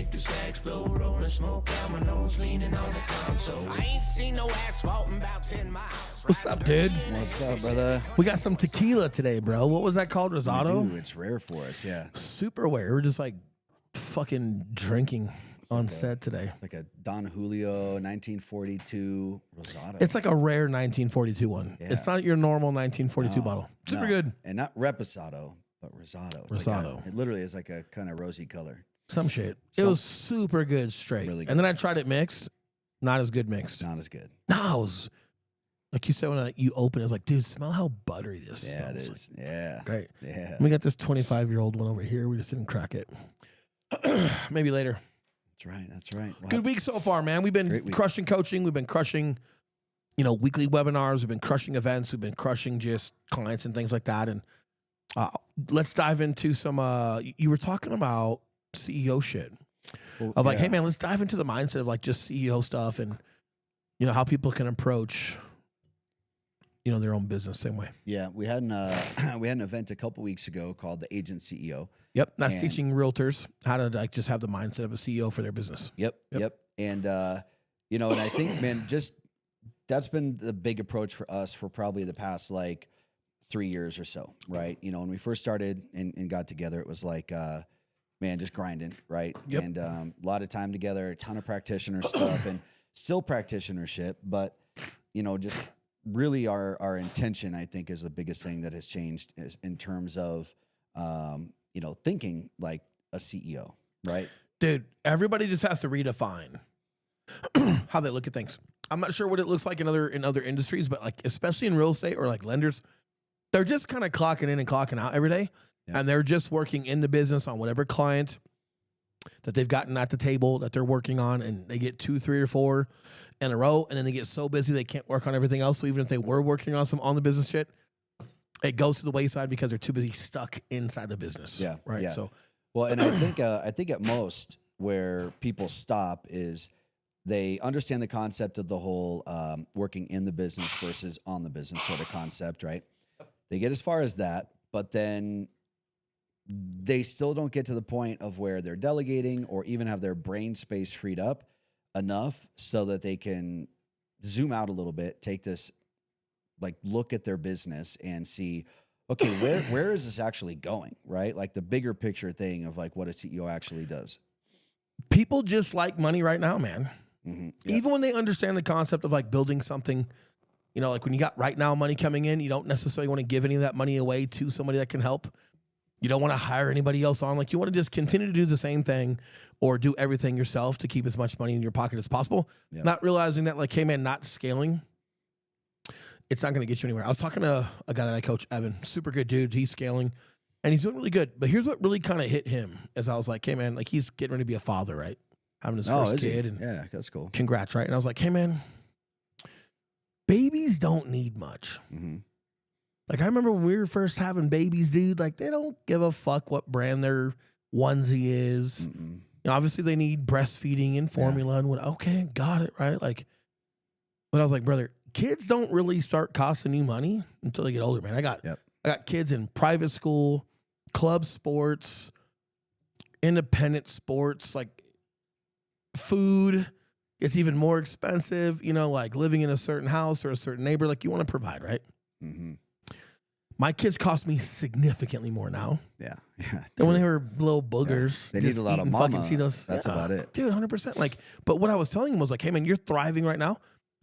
make the stacks blow, rolling smoke out my nose, leaning on the console. I ain't seen no asphalt in about 10 miles. What's up, dude? What's up, brother? We got some tequila today, bro. What was that called? Rosado? Ooh, it's rare for us, yeah. Super rare. We're just like fucking drinking on set today. Like a Don Julio 1942 Rosado. It's like a rare 1942 one. Yeah. It's not your normal 1942 bottle. Super No. good. And not Reposado, but Rosado. It's Rosado. it literally is like a kind of rosy color. Some shit. It was super good straight. Really good. And then I tried it mixed. Not as good mixed. Not as good. No, it was like you said when you open it, it's like, dude, smell how buttery this Yeah, it smells. is. Yeah. Like, great. Yeah. We got this 25-year-old one over here. We just didn't crack it. Maybe later. That's right. That's right. Well, Good week so far, man. We've been Great week. crushing coaching. We've been crushing, weekly webinars. We've been crushing events. We've been crushing just clients and things like that. And let's dive into some. You were talking about CEO shit. well, Of like, yeah. hey man, let's dive into the mindset of like just CEO stuff and how people can approach their own business same way. Yeah, we had an event a couple weeks ago called the Agent CEO. Yep, that's And- teaching realtors how to like just have the mindset of a CEO for their business. Yep. And and I think, man, just that's been the big approach for us for probably the past like 3 years or so, right? When we first started and got together, it was like, man, just grinding, right? Yep. And a lot of time together, a ton of practitioner stuff, and still practitionership, but just really our intention, I think, is the biggest thing that has changed is in terms of thinking like a CEO, right? Dude, everybody just has to redefine how they look at things. I'm not sure what it looks like in other industries, but like especially in real estate or like lenders, they're just kind of clocking in and clocking out every day. Yeah. And they're just working in the business on whatever client that they've gotten at the table that they're working on, and they get 2, 3, or 4 in a row, and then they get so busy they can't work on everything else. So even if they were working on some on the business shit, it goes to the wayside because they're too busy stuck inside the business. Yeah, Right. yeah. So Well, and I think at most where people stop is they understand the concept of the whole working in the business versus on the business sort of concept, right? They get as far as that, but then they still don't get to the point of where they're delegating or even have their brain space freed up enough so that they can zoom out a little bit, take this, like look at their business and see, okay, where is this actually going, right? Like the bigger picture thing of like what a CEO actually does. people just like money right now, man. Mm-hmm. Even when they understand the concept of like building something, like when you got right now money coming in, you don't necessarily want to give any of that money away to somebody that can help. You don't want to hire anybody else on. Like you want to just continue to do the same thing or do everything yourself to keep as much money in your pocket as possible. Yeah. Not realizing that like, hey man, not scaling, it's not going to get you anywhere. I was talking to a guy that I coach, Evan, super good dude. He's scaling and he's doing really good. But here's what really kind of hit him as I was like, hey man, like he's getting ready to be a father, right? Having his first is he? kid. And Yeah, that's cool. congrats, right? And I was like, hey man, babies don't need much. Mm-hmm. Like I remember when we were first having babies, dude, like they don't give a fuck what brand their onesie is. Mm-mm. Obviously they need breastfeeding and formula and what, okay, got it, right? Like, but I was like, brother, kids don't really start costing you money until they get older, man. I got kids in private school, club sports, independent sports, like food. It's even more expensive, like living in a certain house or a certain neighbor, like you want to provide, right? Mm-hmm. My kids cost me significantly more now Yeah. than when they were little boogers. They need just a lot of eating mama. fucking Cheetos. That's about it. Dude, 100%. Like, but what I was telling him was like, hey man, you're thriving right now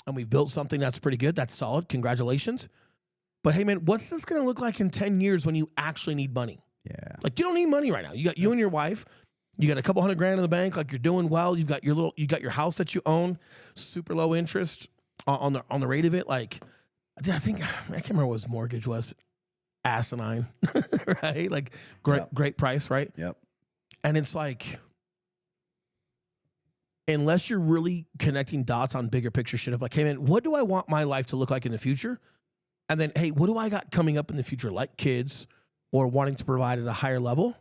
and we've built something that's pretty good. That's solid. Congratulations. But hey man, what's this going to look like in 10 years when you actually need money? Yeah. Like you don't need money right now. You got you and your wife, you got a couple $100,000 in the bank. Like you're doing well. You got your house that you own, super low interest on the rate of it. Like, I think, I can't remember what his mortgage was. Asinine, right? Like great price, right? Yep. And it's like, unless you're really connecting dots on bigger picture shit of like, hey man, what do I want my life to look like in the future? And then, hey, what do I got coming up in the future, like kids or wanting to provide at a higher level?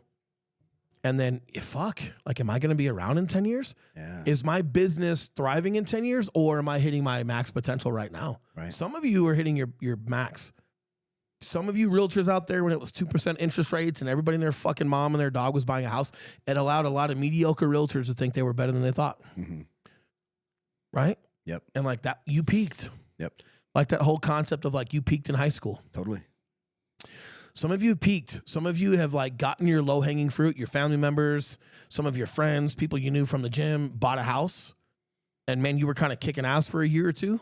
And then, like, am I going to be around in 10 years? Yeah. Is my business thriving in 10 years or am I hitting my max potential right now? Right. Some of you are hitting your max. some of you realtors out there, when it was 2% interest rates and everybody and their fucking mom and their dog was buying a house, it allowed a lot of mediocre realtors to think they were better than they thought. Mm-hmm. Right? Yep. And like that, you peaked. Yep. Like that whole concept of like you peaked in high school. Totally. Some of you peaked. Some of you have like gotten your low hanging fruit, your family members, some of your friends, people you knew from the gym, bought a house. And man, you were kind of kicking ass for a year or two.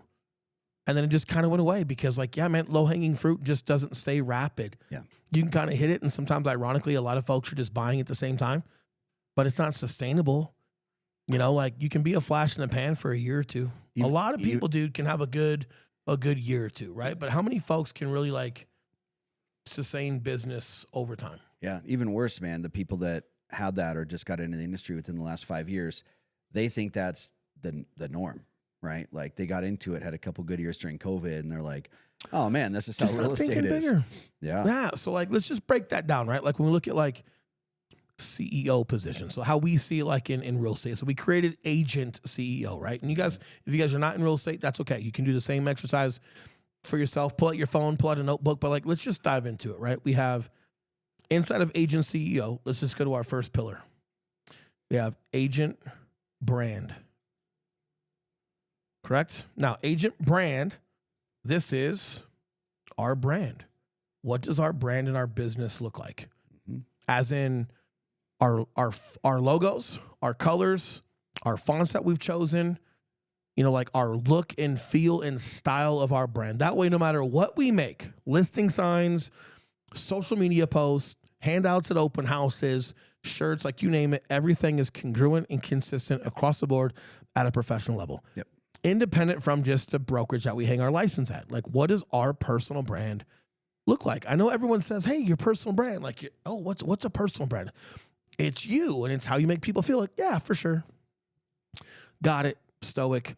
And then it just kind of went away because like, yeah, man, low hanging fruit just doesn't stay rapid. Yeah. You can kind of hit it. And sometimes ironically, a lot of folks are just buying at the same time, but it's not sustainable. You know, like you can be a flash in the pan for a year or two. A lot of people, dude, can have a good year or two, right? But how many folks can really like sustain business over time? Yeah. Even worse, man, the people that had that or just got into the industry within the last 5 years, they think that's the norm, right? Like they got into it, had a couple good years during COVID, and they're like, oh man, this is how real estate is. Bigger. Yeah. Yeah. So like, let's just break that down, right? Like when we look at like CEO position. So how we see it like in real estate. So we created agent CEO, right? And you guys, if you guys are not in real estate, that's okay. You can do the same exercise for yourself. Pull out your phone, pull out a notebook, but like, let's just dive into it, right? We have inside of agent CEO, let's just go to our first pillar. We have agent brand. Correct? Now, agent brand, this is our brand. What does our brand and our business look like? Mm-hmm. As in our logos, our colors, our fonts that we've chosen, you know, like our look and feel and style of our brand. That way, no matter what we make, listing signs, social media posts, handouts at open houses, shirts, like you name it, everything is congruent and consistent across the board at a professional level. Yep. Independent from just the brokerage that we hang our license at. Like, what does our personal brand look like? I know everyone says, hey, your personal brand. Like, oh, what's a personal brand? It's you, and it's how you make people feel. Like, yeah, for sure. Got it. Stoic.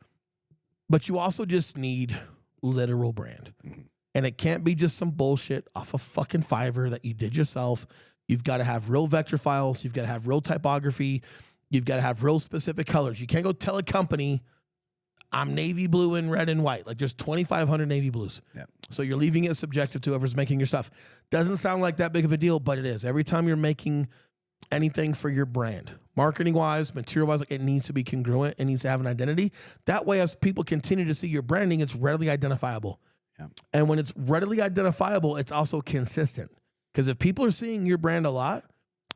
But you also just need literal brand. Mm-hmm. And it can't be just some bullshit off a fucking Fiverr that you did yourself. You've got to have real vector files. You've got to have real typography. You've got to have real specific colors. You can't go tell a company, I'm navy blue and red and white. Like there's 2,500 navy blues. Yep. So you're leaving it subjective to whoever's making your stuff. Doesn't sound like that big of a deal, but it is. Every time you're making anything for your brand, marketing-wise, material-wise, like it needs to be congruent. It needs to have an identity. That way, as people continue to see your branding, it's readily identifiable. Yeah. And when it's readily identifiable, it's also consistent. Because if people are seeing your brand a lot,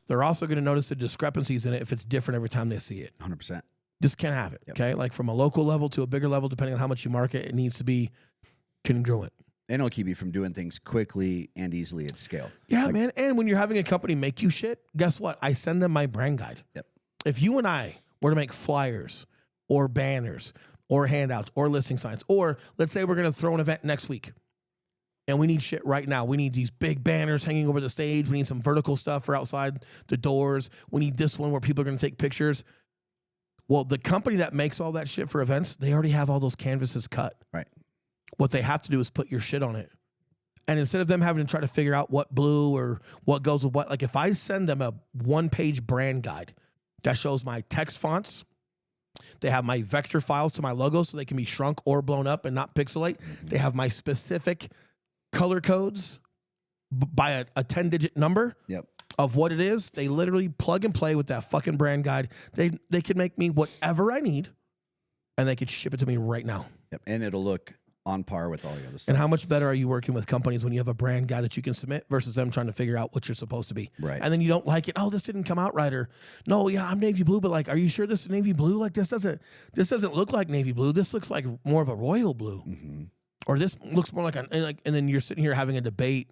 they're also going to notice the discrepancies in it if it's different every time they see it. 100%. Just can't have it, okay? Like from a local level to a bigger level, depending on how much you market, it needs to be congruent. And it'll keep you from doing things quickly and easily at scale. Yeah, like, man. And when you're having a company make you shit, guess what? I send them my brand guide. Yep. If you and I were to make flyers or banners or handouts or listing signs, or let's say we're going to throw an event next week and we need shit right now. We need these big banners hanging over the stage. We need some vertical stuff for outside the doors. We need this one where people are going to take pictures. Well, the company that makes all that shit for events, they already have all those canvases cut. Right. What they have to do is put your shit on it. And instead of them having to try to figure out what blue or what goes with what, like if I send them a one-page brand guide that shows my text fonts, they have my vector files to my logo so they can be shrunk or blown up and not pixelate. Mm-hmm. They have my specific color codes by a 10-digit number of what it is. They literally plug and play with that fucking brand guide. They could make me whatever I need, and they could ship it to me right now. Yep. And it'll look on par with all the other stuff. And how much better are you working with companies when you have a brand guide that you can submit versus them trying to figure out what you're supposed to be? Right. And then you don't like it. Oh, this didn't come out right. Or no, yeah, I'm navy blue, but like, are you sure this is navy blue? Like this doesn't look like navy blue. This looks like more of a royal blue. Mm-hmm. Or this looks more like and then you're sitting here having a debate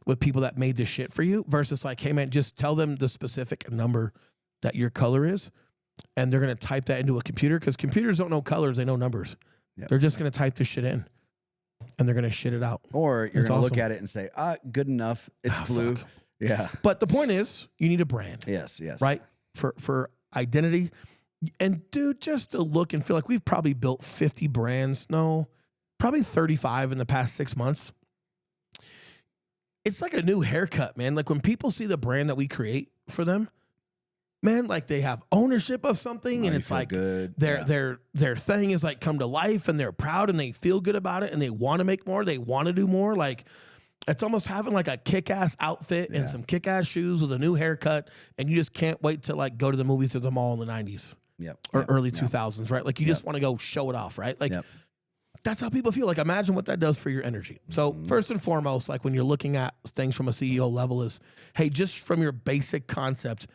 with people that made this shit for you versus like, hey man, just tell them the specific number that your color is. And they're going to type that into a computer because computers don't know colors. They know numbers. Yep. They're just going to type this shit in. And they're going to shit it out. Or you're going to look at it and say, good enough. It's blue. Fuck. Yeah. But the point is, you need a brand. Yes. Right? For identity. And dude, just to look and feel like we've probably built 50 brands. No, probably 35 in the past 6 months. It's like a new haircut, man. Like when people see the brand that we create for them, man, like they have ownership of something and it's like good. Their thing is like come to life and they're proud and they feel good about it and they want to make more. They want to do more. Like It's almost having like a kick-ass outfit and some kick-ass shoes with a new haircut, and you just can't wait to like go to the movies or the mall in the 90s or early 2000s, right? Like you just want to go show it off, right? Like that's how people feel. Like imagine what that does for your energy. So first and foremost, like when you're looking at things from a CEO level is, hey, just from your basic concept,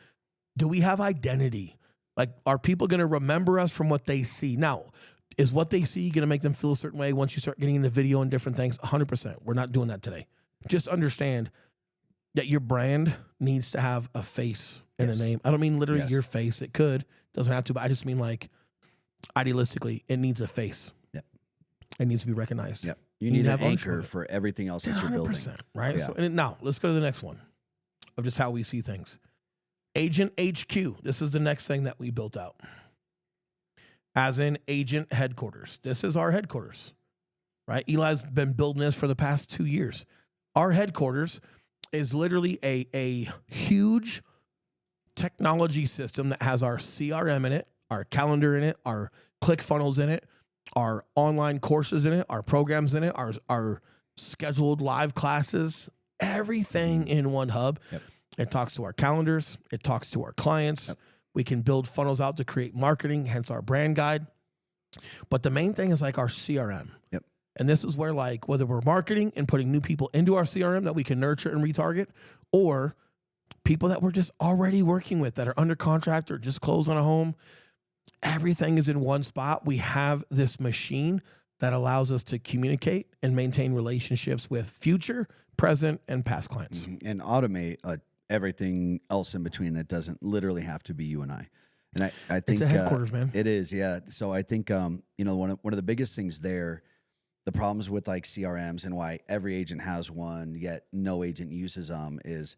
do we have identity? Like are people going to remember us from what they see? Now, is what they see going to make them feel a certain way once you start getting into video and different things? 100%. We're not doing that today. Just understand that your brand needs to have a face and a name. I don't mean literally your face. It could. Doesn't have to, but I just mean like idealistically, it needs a face. Yep. It needs to be recognized. Yep. You need an anchor for everything else that you're building. Right? Yeah. So now, let's go to the next one of just how we see things. Agent HQ. This is the next thing that we built out. As in agent headquarters. This is our headquarters, right? Eli's been building this for the past 2 years. Our headquarters is literally a huge technology system that has our CRM in it, our calendar in it, our ClickFunnels in it, our online courses in it, our programs in it, our scheduled live classes, everything in one hub. Yep. It talks to our calendars. It talks to our clients. Yep. We can build funnels out to create marketing, hence our brand guide. But the main thing is like our CRM. Yep. And this is where like whether we're marketing and putting new people into our CRM that we can nurture and retarget, or people that we're just already working with that are under contract or just closed on a home, everything is in one spot. We have this machine that allows us to communicate and maintain relationships with future, present, and past clients. And automate everything else in between that doesn't literally have to be you and I. And I think it's a headquarters, man. It is, yeah. So I think you know, one of the biggest things there, the problems with like CRMs and why every agent has one yet no agent uses them, is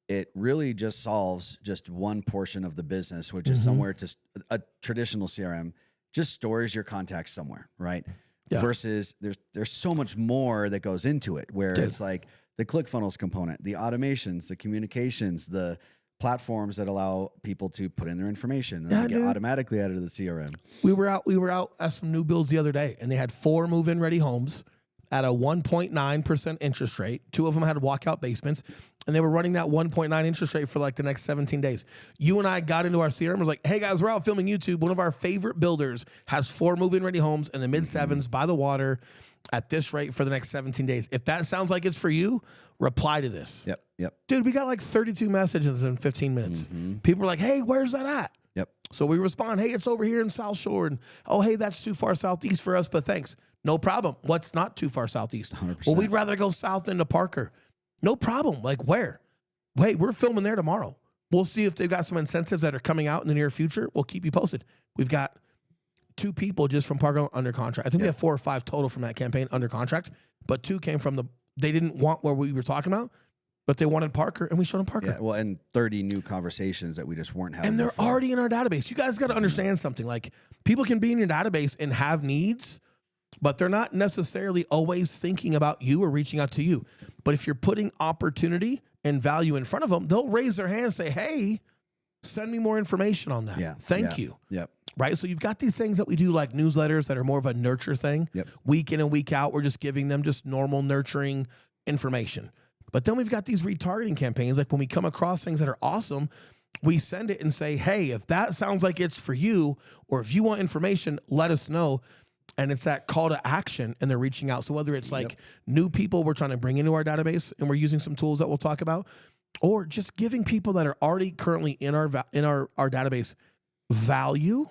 it really just solves just one portion of the business, which is somewhere to a traditional CRM just stores your contacts somewhere, right? Yeah. Versus there's so much more that goes into it, where it's like the ClickFunnels component, the automations, the communications, the platforms that allow people to put in their information and get automatically added to the CRM. We were out at some new builds the other day, and they had 4 move-in ready homes at a 1.9% interest rate. 2 of them had walkout basements, and they were running that 1.9 interest rate for like the next 17 days. You and I got into our CRM and was like, hey guys, we're out filming YouTube. One of our favorite builders has 4 move-in ready homes in the mid-7s by the water at this rate for the next 17 days. If that sounds like it's for you, reply to this. Yep. Dude, we got like 32 messages in 15 minutes. People are like, hey, where's that at? Yep. So we respond, hey, it's over here in South Shore. And, oh, hey, that's too far southeast for us, but thanks. No problem. What's not too far southeast? 100%. Well, we'd rather go south into Parker. No problem. Like where? Hey, we're filming there tomorrow. We'll see if they've got some incentives that are coming out in the near future. We'll keep you posted. We've got 2 people just from Parker under contract. I think we have 4 or 5 total from that campaign under contract, but 2 came from they didn't want where we were talking about, but they wanted Parker, and we showed them Parker. Yeah, well, and 30 new conversations that we just weren't having. And they're already in our database. You guys got to understand something. Like, people can be in your database and have needs, but they're not necessarily always thinking about you or reaching out to you. But if you're putting opportunity and value in front of them, they'll raise their hand and say, hey, send me more information on that. Yeah. Thank you. Yep. Right? So you've got these things that we do, like newsletters that are more of a nurture thing. Yep. Week in and week out, we're just giving them just normal nurturing information. But then we've got these retargeting campaigns. Like when we come across things that are awesome, we send it and say, hey, if that sounds like it's for you, or if you want information, let us know. And it's that call to action, and they're reaching out. So whether it's like new people we're trying to bring into our database, and we're using some tools that we'll talk about, or just giving people that are already currently in our database value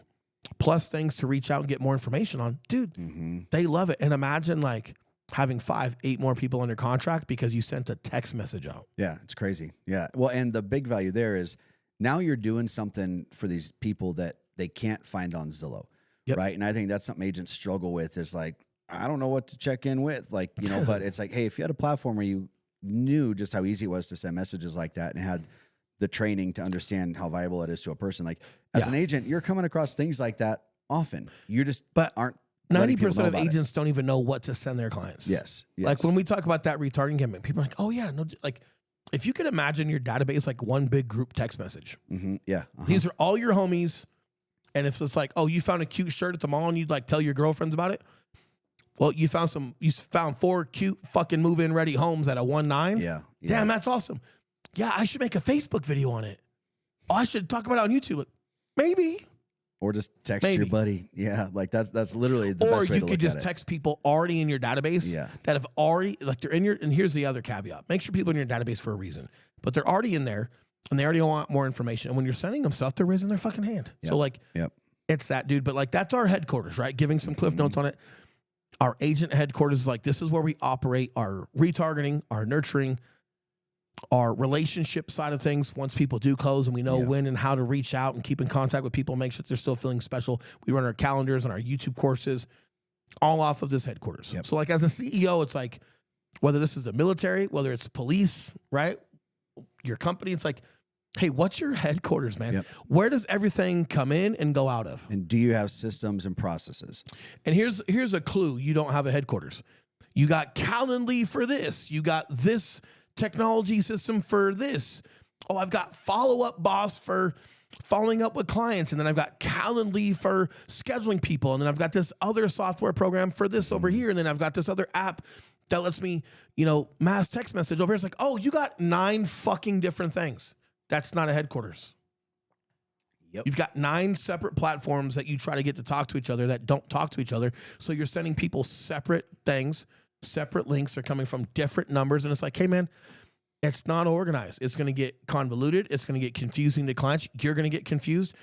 plus things to reach out and get more information on, dude, they love it. And imagine like having 5-8 more people under contract because you sent a text message out. Yeah, it's crazy. Yeah. Well, and the big value there is now you're doing something for these people that they can't find on Zillow. Yep. Right. And I think that's something agents struggle with, is like, I don't know what to check in with, like, you know, but it's like, hey, if you had a platform where you knew just how easy it was to send messages like that and had the training to understand how valuable it is to a person, like as an agent, you're coming across things like that often. You just aren't. 90% of agents don't even know what to send their clients. Yes. Like when we talk about that retargeting campaign, people are like, oh yeah, no, like if you could imagine your database like one big group text message. Yeah. These are all your homies. And if it's like, oh, you found a cute shirt at the mall and you'd like tell your girlfriends about it, Well, you found 4 cute fucking move-in ready homes at a 1.9. Yeah. Damn, that's awesome. Yeah, I should make a Facebook video on it. Oh, I should talk about it on YouTube. Maybe. Or just text your buddy. Yeah, like that's literally the or best way to look at it. Or you could just text people already in your database that have already, like they're in your, and here's the other caveat. Make sure people in your database for a reason. But they're already in there and they already want more information. And when you're sending them stuff, they're raising their fucking hand. So like, it's that, dude. But like, that's our headquarters, right? Giving some cliff notes on it. Our agent headquarters is like, this is where we operate our retargeting, our nurturing, our relationship side of things. Once people do close and we know when and how to reach out and keep in contact with people, make sure they're still feeling special. We run our calendars and our YouTube courses all off of this headquarters. So like as a CEO, it's like, whether this is the military, whether it's police, right? Your company, it's like, hey, what's your headquarters, man? Where does everything come in and go out of? And do you have systems and processes? And here's a clue. You don't have a headquarters. You got Calendly for this. You got this technology system for this. Oh, I've got Follow-Up Boss for following up with clients. And then I've got Calendly for scheduling people. And then I've got this other software program for this over here. And then I've got this other app that lets me, mass text message over here. It's like, oh, you got 9 fucking different things. That's not a headquarters. You've got 9 separate platforms that you try to get to talk to each other that don't talk to each other. So you're sending people separate things, separate links. They're coming from different numbers. And it's like, hey, man, it's not organized. It's going to get convoluted. It's going to get confusing to clients. You're going to get confused.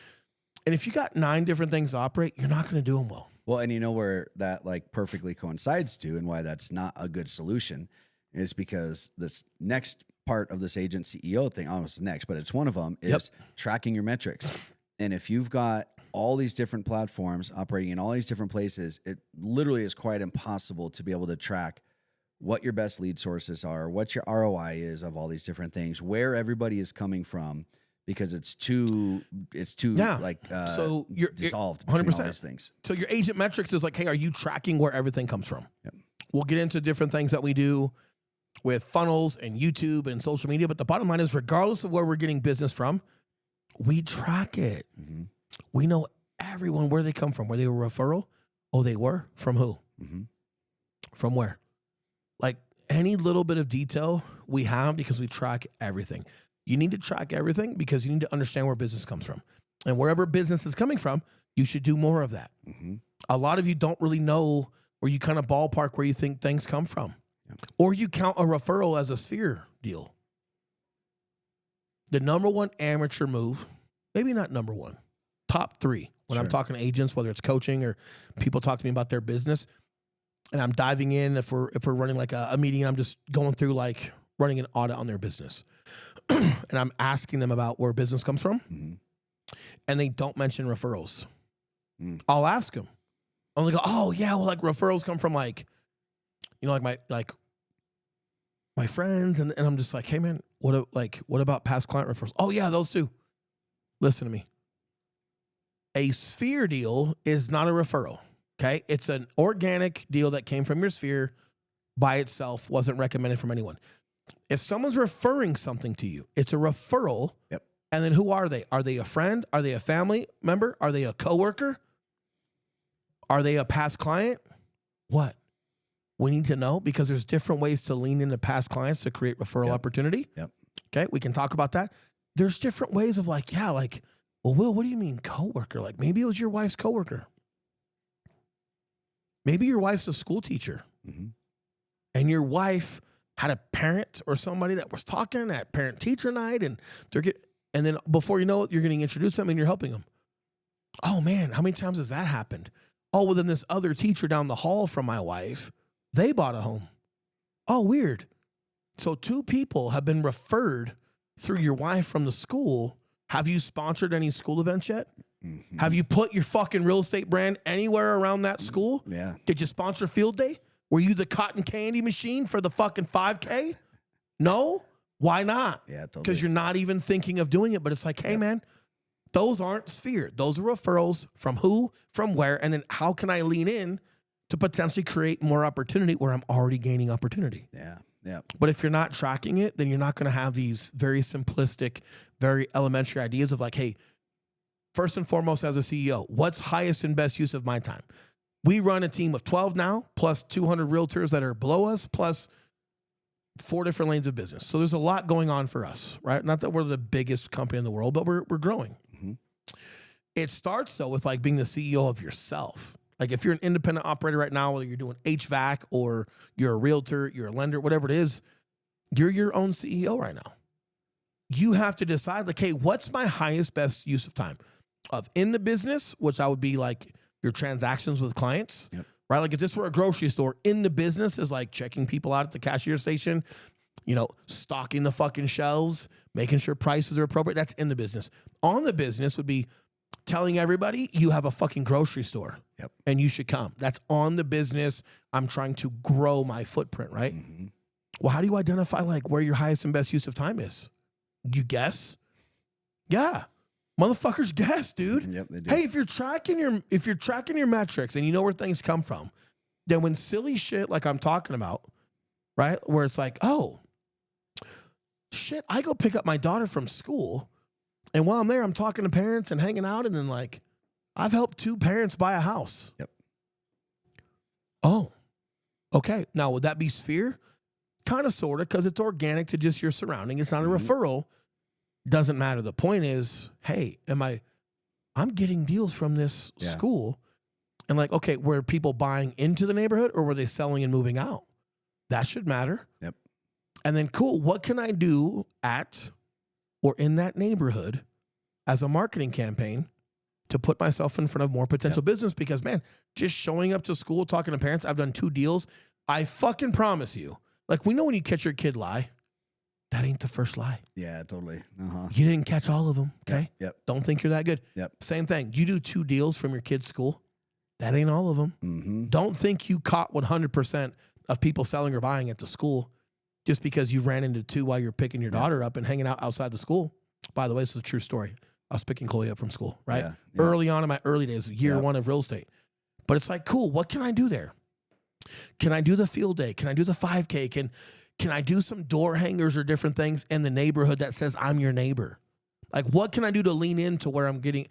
And if you got 9 different things to operate, you're not going to do them well. Well, and you know where that like perfectly coincides to and why that's not a good solution is because this next part of this agent CEO thing, almost next, but it's one of them, is tracking your metrics. And if you've got all these different platforms operating in all these different places, it literally is quite impossible to be able to track what your best lead sources are, what your ROI is of all these different things, where everybody is coming from, because it's too so you're dissolved between all these things. So your agent metrics is like, hey, are you tracking where everything comes from? We'll get into different things that we do with funnels and YouTube and social media. But the bottom line is, regardless of where we're getting business from, we track it. We know everyone, where they come from, where they were referral. Oh, they were? From who? From where? Like any little bit of detail we have because we track everything. You need to track everything because you need to understand where business comes from. And wherever business is coming from, you should do more of that. A lot of you don't really know where you kind of ballpark where you think things come from. Or you count a referral as a sphere deal. The number one amateur move, maybe not number one, top 3. When I'm talking to agents, whether it's coaching or people talk to me about their business, and I'm diving in, if we're running like a meeting, I'm just going through like running an audit on their business. And I'm asking them about where business comes from. And they don't mention referrals. I'll ask them. I'm like, oh yeah, well, like referrals come from like, my friends, and I'm just like, hey man, what about past client referrals? Oh yeah, those too. Listen to me. A sphere deal is not a referral. Okay, it's an organic deal that came from your sphere by itself, wasn't recommended from anyone. If someone's referring something to you, it's a referral. And then who are they? Are they a friend? Are they a family member? Are they a coworker? Are they a past client? What? We need to know, because there's different ways to lean into past clients to create referral opportunity. Okay, we can talk about that. There's different ways of like, well, Will, what do you mean coworker? Like maybe it was your wife's coworker. Maybe your wife's a school teacher. And your wife had a parent or somebody that was talking at parent-teacher night, and and then before you know it, you're getting introduced to them and you're helping them. Oh man, how many times has that happened? Oh, well, then this other teacher down the hall from my wife, they bought a home. Oh, weird. So 2 people have been referred through your wife from the school. Have you sponsored any school events yet? Have you put your fucking real estate brand anywhere around that school? Did you sponsor field day? Were you the cotton candy machine for the fucking 5K? No? Why not? Because you're not even thinking of doing it. But it's like, hey, man, those aren't sphere. Those are referrals from who, from where, and then how can I lean in to potentially create more opportunity where I'm already gaining opportunity? But if you're not tracking it, then you're not going to have these very simplistic, very elementary ideas of like, hey, first and foremost, as a CEO, what's highest and best use of my time? We run a team of 12 now, plus 200 realtors that are below us, plus 4 different lanes of business. So there's a lot going on for us, right? Not that we're the biggest company in the world, but we're growing. Mm-hmm. It starts, though, with like being the CEO of yourself. Like if you're an independent operator right now, whether you're doing HVAC or you're a realtor, you're a lender, whatever it is, you're your own CEO right now. You have to decide, like, hey, what's my highest, best use of time? Of in the business, which I would be like your transactions with clients, right? Like if this were a grocery store, in the business is like checking people out at the cashier station, stocking the fucking shelves, making sure prices are appropriate. That's in the business. On the business would be telling everybody you have a fucking grocery store and you should come. That's on the business. I'm trying to grow my footprint, right? Mm-hmm. Well, how do you identify like where your highest and best use of time is? You guess? Yeah. Motherfuckers guess, dude. Yep, they do. Hey, if you're tracking your metrics and you know where things come from, then when silly shit like I'm talking about, right? Where it's like, oh, shit, I go pick up my daughter from school, and while I'm there, I'm talking to parents and hanging out, and then like I've helped 2 parents buy a house. Yep. Oh, okay. Now, would that be Sphere? Kind of, sort of, because it's organic to just your surrounding. It's not a referral. Doesn't matter. The point is, hey, I'm getting deals from this school. And like, okay, were people buying into the neighborhood or were they selling and moving out? That should matter. Yep. And then cool, what can I do at or in that neighborhood as a marketing campaign to put myself in front of more potential business? Because man, just showing up to school, talking to parents, I've done 2 deals. I fucking promise you. Like, we know when you catch your kid lie, that ain't the first lie. Yeah, totally. Uh-huh. You didn't catch all of them, okay? Yep. Don't think you're that good. Yep. Same thing. You do 2 deals from your kid's school. That ain't all of them. Mm-hmm. Don't think you caught 100% of people selling or buying at the school just because you ran into 2 while you're picking your daughter up and hanging out outside the school. By the way, this is a true story. I was picking Chloe up from school, right? Yeah. Early on in my early days, year 1 of real estate. But it's like, cool, what can I do there? Can I do the field day? Can I do the 5K? Can I do some door hangers or different things in the neighborhood that says I'm your neighbor? Like, what can I do to lean into where I'm getting?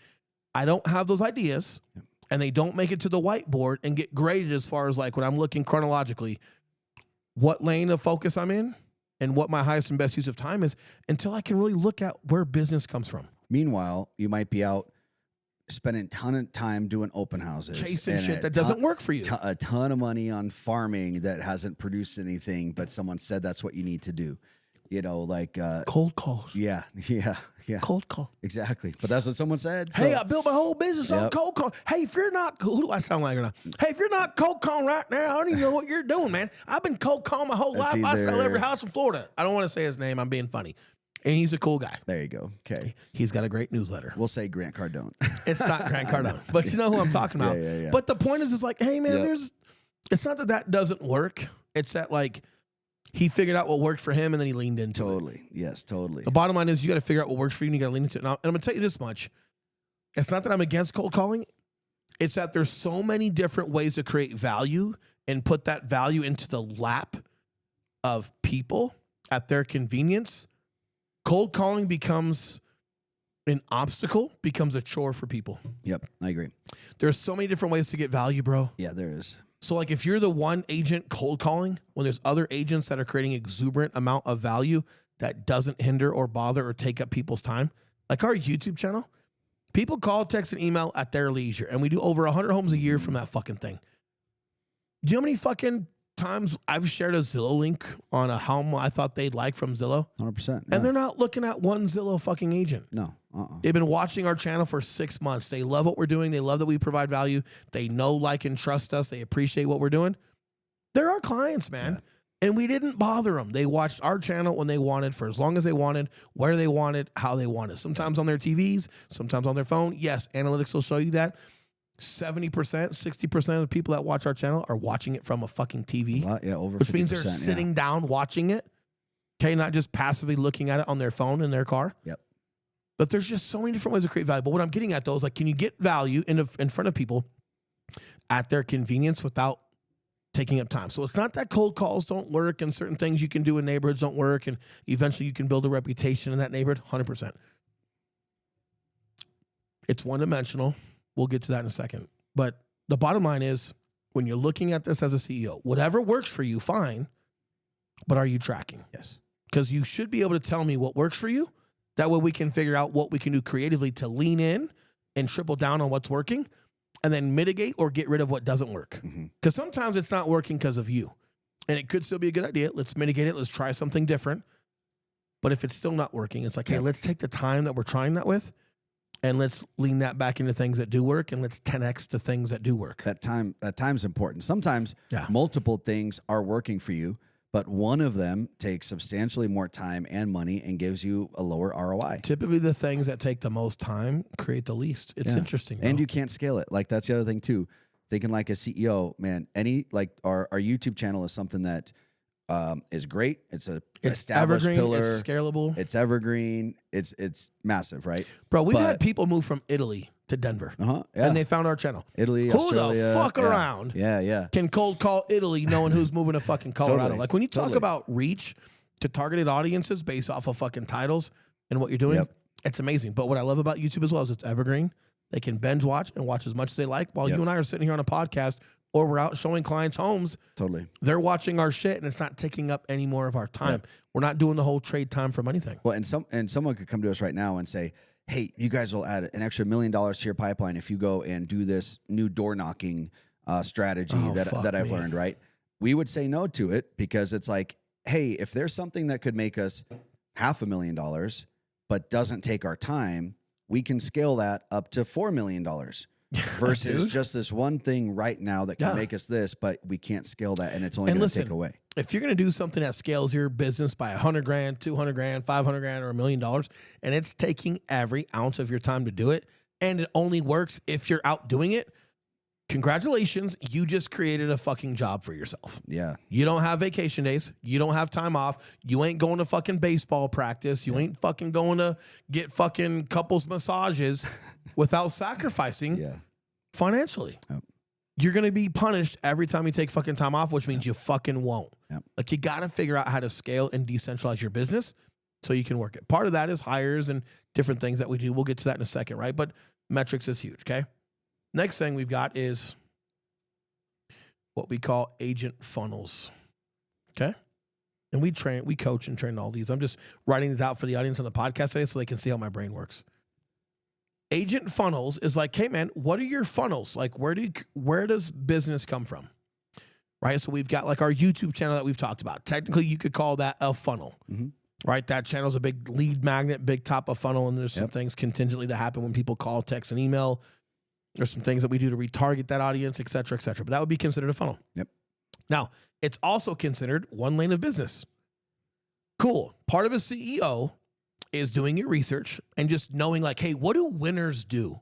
I don't have those ideas, and they don't make it to the whiteboard and get graded as far as like when I'm looking chronologically, what lane of focus I'm in and what my highest and best use of time is until I can really look at where business comes from. Meanwhile, you might be out spending a ton of time doing open houses. Chasing shit that doesn't work for you. A ton of money on farming that hasn't produced anything, but someone said that's what you need to do. Like... cold calls. Yeah. Cold call. Exactly. But that's what someone said. So. Hey, I built my whole business on cold call. Hey, if you're not... Who do I sound like or not? Hey, if you're not cold calling right now, I don't even know what you're doing, man. I've been cold calling my whole life. I sell every house in Florida. I don't want to say his name. I'm being funny. And he's a cool guy. There you go. Okay. He's got a great newsletter. We'll say Grant Cardone. It's not Grant Cardone. But you know who I'm talking about. Yeah. But the point is, it's like, hey, man, it's not that doesn't work. It's that, like, he figured out what worked for him and then he leaned into it. Totally. Yes, totally. The bottom line is you got to figure out what works for you and you got to lean into it. And I'm going to tell you this much. It's not that I'm against cold calling. It's that there's so many different ways to create value and put that value into the lap of people at their convenience. Cold calling becomes an obstacle, becomes a chore for people. Yep, I agree. There's so many different ways to get value, bro. Yeah, there is. So like if you're the one agent cold calling, when there's other agents that are creating exuberant amount of value that doesn't hinder or bother or take up people's time, like our YouTube channel, people call, text, and email at their leisure. And we do over 100 homes a year from that fucking thing. Do you know how many fucking times I've shared a Zillow link on a home I thought they'd like from Zillow? 100%. Yeah. And they're not looking at one Zillow fucking agent. No. They've been watching our channel for 6 months. They love what we're doing. They love that we provide value. They know, like, and trust us. They appreciate what we're doing. They're our clients, man. Yeah. And we didn't bother them. They watched our channel when they wanted, for as long as they wanted, where they wanted, how they wanted. Sometimes on their TVs, sometimes on their phone. Yes, analytics will show you that. 70%, 60% of the people that watch our channel are watching it from a fucking TV. A lot, yeah, over 50%. Which means they're sitting down watching it. Okay, not just passively looking at it on their phone in their car. Yep. But there's just so many different ways to create value. But what I'm getting at, though, is like, can you get value in front of people at their convenience without taking up time? So it's not that cold calls don't work and certain things you can do in neighborhoods don't work and eventually you can build a reputation in that neighborhood, 100%. It's one-dimensional. We'll get to that in a second. But the bottom line is when you're looking at this as a CEO, whatever works for you, fine, but are you tracking? Yes. Because you should be able to tell me what works for you. That way we can figure out what we can do creatively to lean in and triple down on what's working and then mitigate or get rid of what doesn't work. Because sometimes it's not working because of you. And it could still be a good idea. Let's mitigate it. Let's try something different. But if it's still not working, it's like, hey, let's take the time that we're trying that with and let's lean that back into things that do work and let's 10x the things that do work. That time's important. Sometimes multiple things are working for you, but one of them takes substantially more time and money and gives you a lower ROI. Typically, the things that take the most time create the least. It's interesting. And you can't scale it. Like, that's the other thing too. Thinking like a CEO, man, our YouTube channel is something that is great. It's established evergreen, pillar. it's scalable. It's evergreen. It's massive, right? Bro, we've had people move from Italy to Denver. And they found our channel. Italy, Who Australia, the fuck around can cold call Italy knowing who's moving to fucking Colorado? Totally. Like, when you talk about reach to targeted audiences based off of fucking titles and what you're doing, it's amazing. But what I love about YouTube as well is it's evergreen. They can binge watch and watch as much as they like while you and I are sitting here on a podcast or we're out showing clients homes. Totally. They're watching our shit and it's not taking up any more of our time. We're not doing the whole trade time from anything. Well, and someone could come to us right now and say, hey, you guys will add an extra $1 million to your pipeline if you go and do this new door knocking strategy that I've learned, right? We would say no to it because it's like, hey, if there's something that could make us $500,000 but doesn't take our time, we can scale that up to $4 million versus just this one thing right now that can make us this, but we can't scale that and it's only going to take away. If you're going to do something that scales your business by $100,000, $200,000, $500,000, or $1 million, and it's taking every ounce of your time to do it, and it only works if you're out doing it, congratulations, you just created a fucking job for yourself. Yeah. You don't have vacation days. You don't have time off. You ain't going to fucking baseball practice. You ain't fucking going to get fucking couples massages without sacrificing financially. You're going to be punished every time you take fucking time off, which means you fucking won't. Like, you got to figure out how to scale and decentralize your business so you can work it. Part of that is hires and different things that we do. We'll get to that in a second, right? But metrics is huge, okay? Next thing we've got is what we call agent funnels, okay? And we coach and train all these. I'm just writing these out for the audience on the podcast today so they can see how my brain works. Agent funnels is like, hey man, what are your funnels? Like, where does business come from? Right? So we've got like our YouTube channel that we've talked about. Technically, you could call that a funnel, right? That channel is a big lead magnet, big top of funnel, and there's some things contingently that happen when people call, text, and email. There's some things that we do to retarget that audience, et cetera, et cetera. But that would be considered a funnel. Now, it's also considered one lane of business. Cool. Part of a CEO is doing your research and just knowing like, hey, what do winners do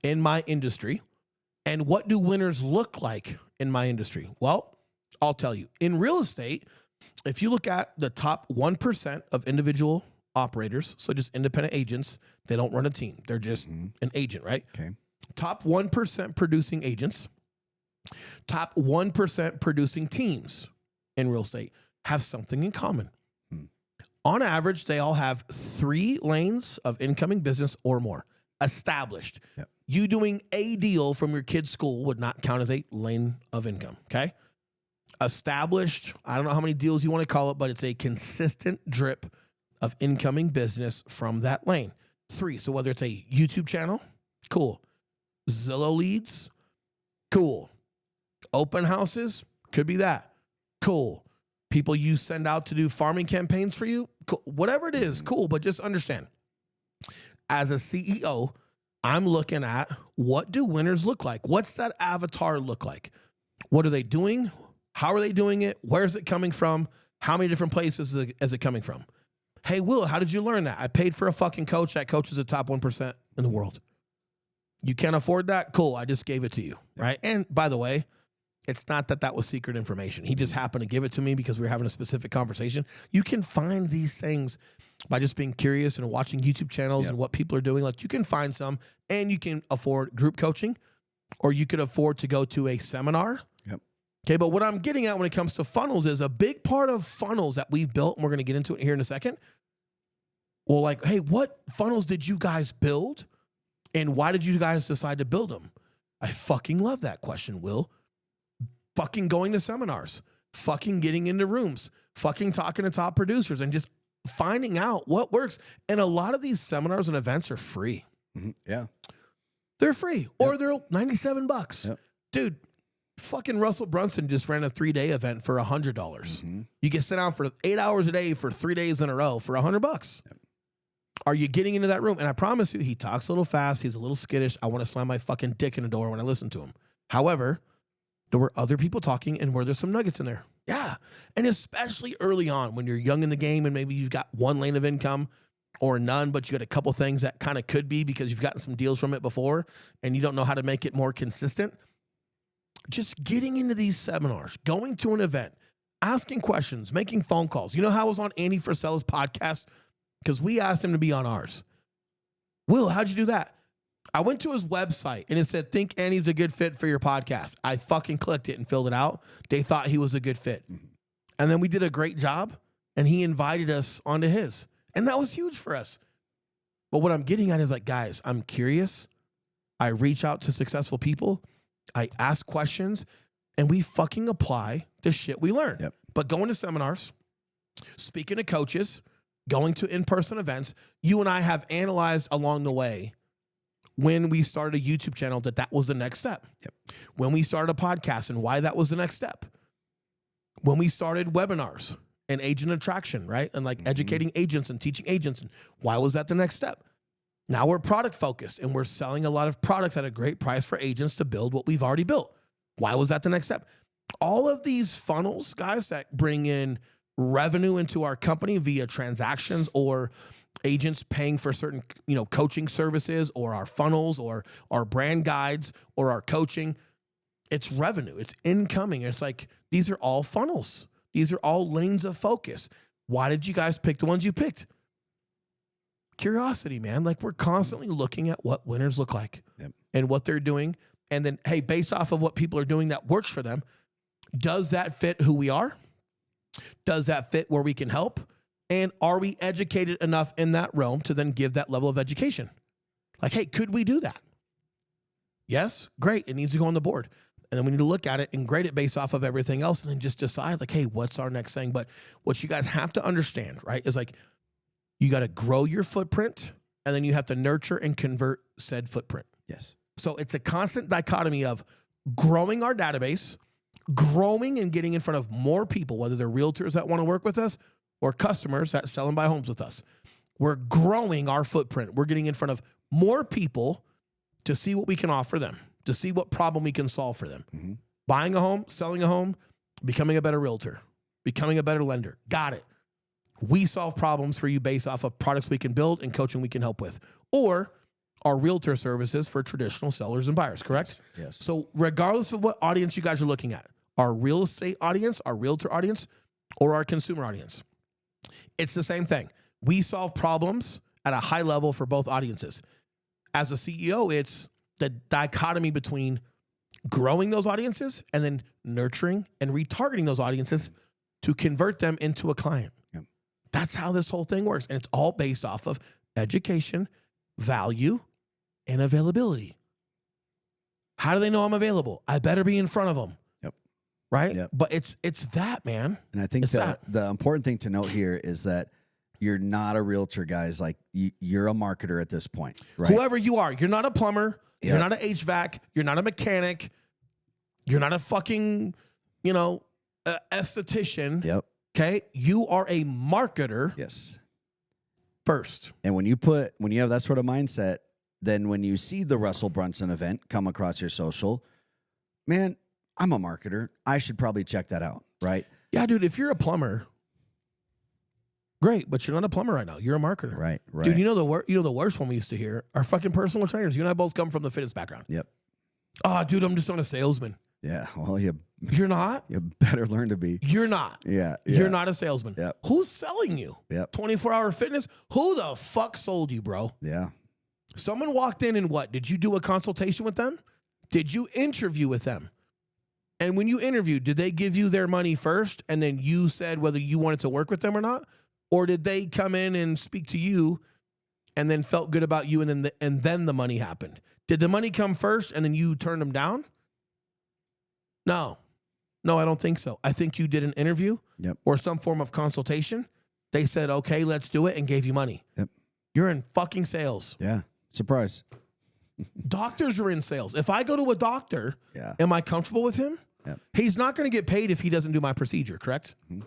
in my industry? And what do winners look like in my industry? Well, I'll tell you. In real estate, if you look at the top 1% of individual operators, so just independent agents, they don't run a team. They're just an agent, right? Okay. Top 1% producing agents, top 1% producing teams in real estate have something in common. On average, they all have 3 lanes of incoming business or more established. You doing a deal from your kid's school would not count as a lane of income, okay? Established, I don't know how many deals you want to call it, but it's a consistent drip of incoming business from that lane. 3, so whether it's a YouTube channel, cool. Zillow leads, cool. Open houses, could be that, cool. People you send out to do farming campaigns for you, cool. Whatever it is, cool. But just understand, as a CEO, I'm looking at what do winners look like? What's that avatar look like? What are they doing? How are they doing it? Where's it coming from? How many different places is it coming from? Hey, Will, how did you learn that? I paid for a fucking coach. That coach is the top 1% in the world. You can't afford that? Cool. I just gave it to you, right? And by the way, it's not that was secret information. He just happened to give it to me because we were having a specific conversation. You can find these things by just being curious and watching YouTube channels and what people are doing. Like, you can find some, and you can afford group coaching, or you could afford to go to a seminar. Okay, but what I'm getting at when it comes to funnels is a big part of funnels that we've built, and we're going to get into it here in a second. Well, like, hey, what funnels did you guys build, and why did you guys decide to build them? I fucking love that question, Will. fucking going to seminars, fucking getting into rooms, fucking talking to top producers and just finding out what works. And a lot of these seminars and events are free. Mm-hmm. Yeah. They're free or they're $97. Yep. Dude, fucking Russell Brunson just ran a 3-day event for $100. Mm-hmm. You can sit down for 8 hours a day for 3 days in a row for $100. Yep. Are you getting into that room? And I promise you, he talks a little fast. He's a little skittish. I want to slam my fucking dick in the door when I listen to him. However, there were other people talking and were there some nuggets in there? Yeah. And especially early on when you're young in the game and maybe you've got one lane of income or none, but you got a couple things that kind of could be because you've gotten some deals from it before and you don't know how to make it more consistent. Just getting into these seminars, going to an event, asking questions, making phone calls. You know how I was on Andy Frisella's podcast? Because we asked him to be on ours. Will, how'd you do that? I went to his website and it said, think Andy's a good fit for your podcast. I fucking clicked it and filled it out. They thought he was a good fit. And then we did a great job and he invited us onto his. And that was huge for us. But what I'm getting at is like, guys, I'm curious. I reach out to successful people. I ask questions and we fucking apply the shit we learn. Yep. But going to seminars, speaking to coaches, going to in-person events, you and I have analyzed along the way when we started a YouTube channel that was the next step. Yep. When we started a podcast and why that was the next step. When we started webinars and agent attraction, right? And like educating agents and teaching agents. And why was that the next step? Now we're product focused and we're selling a lot of products at a great price for agents to build what we've already built. Why was that the next step? All of these funnels, guys, that bring in revenue into our company via transactions or agents paying for certain, coaching services or our funnels or our brand guides or our coaching. It's revenue. It's incoming. It's like, these are all funnels. These are all lanes of focus. Why did you guys pick the ones you picked? Curiosity, man. Like we're constantly looking at what winners look like and what they're doing. And then, hey, based off of what people are doing that works for them, does that fit who we are? Does that fit where we can help? And are we educated enough in that realm to then give that level of education? Like, hey, could we do that? Yes, great. It needs to go on the board. And then we need to look at it and grade it based off of everything else and then just decide like, hey, what's our next thing? But what you guys have to understand, right, is like you got to grow your footprint and then you have to nurture and convert said footprint. Yes. So it's a constant dichotomy of growing our database, growing and getting in front of more people, whether they're realtors that want to work with us or customers that sell and buy homes with us. We're growing our footprint. We're getting in front of more people to see what we can offer them, to see what problem we can solve for them. Mm-hmm. Buying a home, selling a home, becoming a better realtor, becoming a better lender. Got it. We solve problems for you based off of products we can build and coaching we can help with. Or our realtor services for traditional sellers and buyers, correct? Yes. So regardless of what audience you guys are looking at, our real estate audience, our realtor audience, or our consumer audience, it's the same thing. We solve problems at a high level for both audiences. As a CEO, it's the dichotomy between growing those audiences and then nurturing and retargeting those audiences to convert them into a client. Yep. That's how this whole thing works. And it's all based off of education, value, and availability. How do they know I'm available? I better be in front of them. Yep. Right? Yep. But it's that, man. And I think the important thing to note here is that you're not a realtor, guys. Like you're a marketer at this point, right? Whoever you are, you're not a plumber. Yep. You're not an HVAC. You're not a mechanic. You're not a fucking, esthetician. Yep. Okay. You are a marketer. Yes. First. And when you have that sort of mindset, then when you see the Russell Brunson event come across your social, man, I'm a marketer. I should probably check that out, right? Yeah, dude, if you're a plumber, great, but you're not a plumber right now. You're a marketer. Right. Dude, you know the worst one we used to hear are fucking personal trainers. You and I both come from the fitness background. Yep. Oh, dude, I'm just not a salesman. Yeah. Well, you're not? You better learn to be. You're not. Yeah. You're not a salesman. Yep. Who's selling you? Yep. 24-hour fitness? Who the fuck sold you, bro? Yeah. Someone walked in and what? Did you do a consultation with them? Did you interview with them? And when you interviewed, did they give you their money first and then you said whether you wanted to work with them or not? Or did they come in and speak to you and then felt good about you and then the money happened? Did the money come first and then you turned them down? No. No, I don't think so. I think you did an interview or some form of consultation. They said, okay, let's do it, and gave you money. Yep. You're in fucking sales. Yeah. Surprise. Doctors are in sales. If I go to a doctor, am I comfortable with him? Yep. He's not going to get paid if he doesn't do my procedure, correct? Mm-hmm.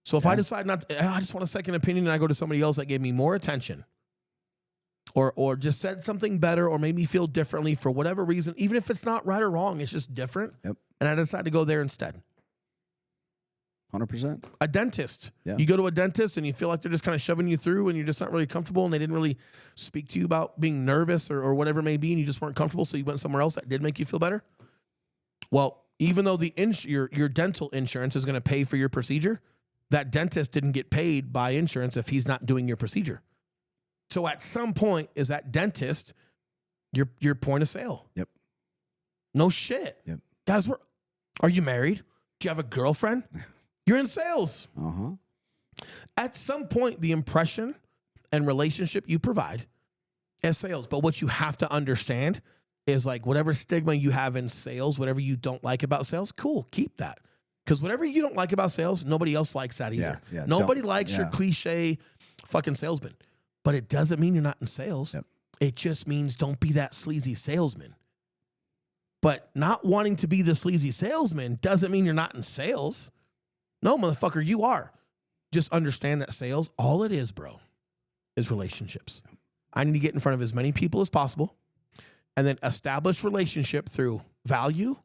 So if I decide I just want a second opinion, and I go to somebody else that gave me more attention or just said something better or made me feel differently for whatever reason, even if it's not right or wrong, it's just different. Yep. And I decide to go there instead. 100%. A dentist. Yeah. You go to a dentist and you feel like they're just kind of shoving you through and you're just not really comfortable and they didn't really speak to you about being nervous or whatever it may be and you just weren't comfortable, so you went somewhere else that did make you feel better. Well, even though your dental insurance is going to pay for your procedure, that dentist didn't get paid by insurance if he's not doing your procedure. So at some point, is that dentist your point of sale? Yep. No shit. Yep. Guys, are you married? Do you have a girlfriend? You're in sales. Uh-huh. At some point, the impression and relationship you provide is sales. But what you have to understand is like whatever stigma you have in sales, whatever you don't like about sales, cool, keep that. Because whatever you don't like about sales, nobody else likes that either. Yeah, nobody likes your cliche fucking salesman. But it doesn't mean you're not in sales. Yep. It just means don't be that sleazy salesman. But not wanting to be the sleazy salesman doesn't mean you're not in sales. No, motherfucker, you are. Just understand that sales, all it is, bro, is relationships. I need to get in front of as many people as possible and then establish relationship through value,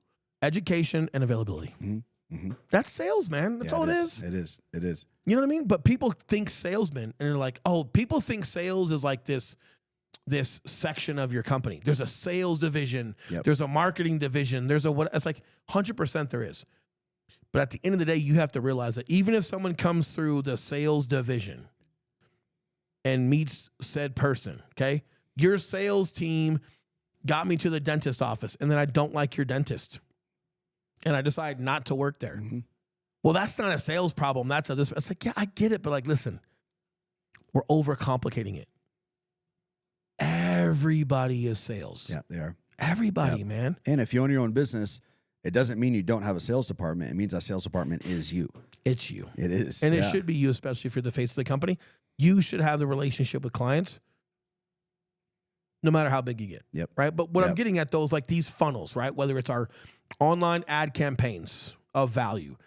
education, and availability. Mm-hmm. Mm-hmm. That's sales, man. That's all it is. It is. It is. You know what I mean? But people think salesmen, and they're like, oh, people think sales is like this section of your company. There's a sales division. Yep. There's a marketing division. There's a what? It's like 100% there is. But at the end of the day, you have to realize that even if someone comes through the sales division and meets said person, okay, your sales team got me to the dentist office, and then I don't like your dentist, and I decide not to work there. Mm-hmm. Well, that's not a sales problem. It's like, yeah, I get it, but like, listen, we're overcomplicating it. Everybody is sales. Yeah, they are. Everybody, man. And if you own your own business, it doesn't mean you don't have a sales department. It means that sales department is you. It's you. It is. And it should be you, especially if you're the face of the company. You should have the relationship with clients no matter how big you get. Yep. Right? But what I'm getting at, though, is like these funnels, right? Whether it's our online ad campaigns of value,